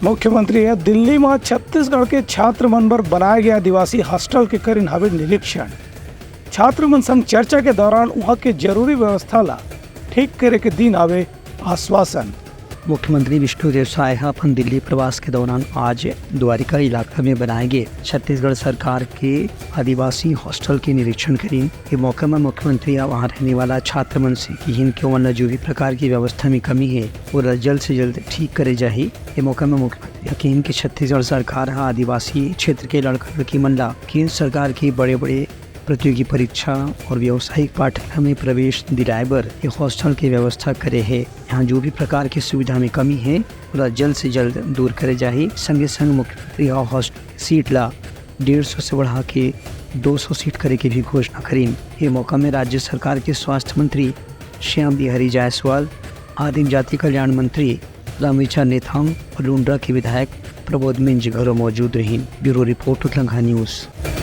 मुख्यमंत्री दिल्ली में छत्तीसगढ़ के छात्र मन पर बनाए गए आदिवासी हॉस्टल के करीन हवे निरीक्षण। छात्र मन संग चर्चा के दौरान वहाँ के जरूरी व्यवस्था ला ठीक करे के दिन आवे आश्वासन। मुख्यमंत्री विष्णुदेव साय अपन दिल्ली प्रवास के दौरान आज द्वारिका इलाका में बनाए गए छत्तीसगढ़ सरकार के आदिवासी हॉस्टल के निरीक्षण करी। ये मौके में मुख्यमंत्री वहाँ रहने वाला छात्र मन से कि इनके वन जो भी प्रकार की व्यवस्था में कमी है वो जल्द से जल्द ठीक करे जाही। ये मौके में मुख्यमंत्री यकीन के छत्तीसगढ़ सरकार आदिवासी क्षेत्र के लड़का लड़की मन ला केंद्र सरकार के बड़े बड़े प्रतियोगी परीक्षा और व्यावसायिक पाठ्यक्रम में प्रवेश दिलाए बर एक हॉस्टल की व्यवस्था करे है। यहाँ जो भी प्रकार की सुविधा में कमी है वह जल्द से जल्द दूर करे जाही। संगे संग मुख्यमंत्री हॉस्टल सीट ला 150 से बढ़ा के 200 सीट करे की भी घोषणा करीन। ये मौका में राज्य सरकार के स्वास्थ्य मंत्री श्याम बिहारी जायसवाल, आदिम जाति कल्याण मंत्री रामविचार नेतांग और लुंड्रा के विधायक प्रबोध मिंज घरों मौजूद रही। Bureau report Uttarakhand news.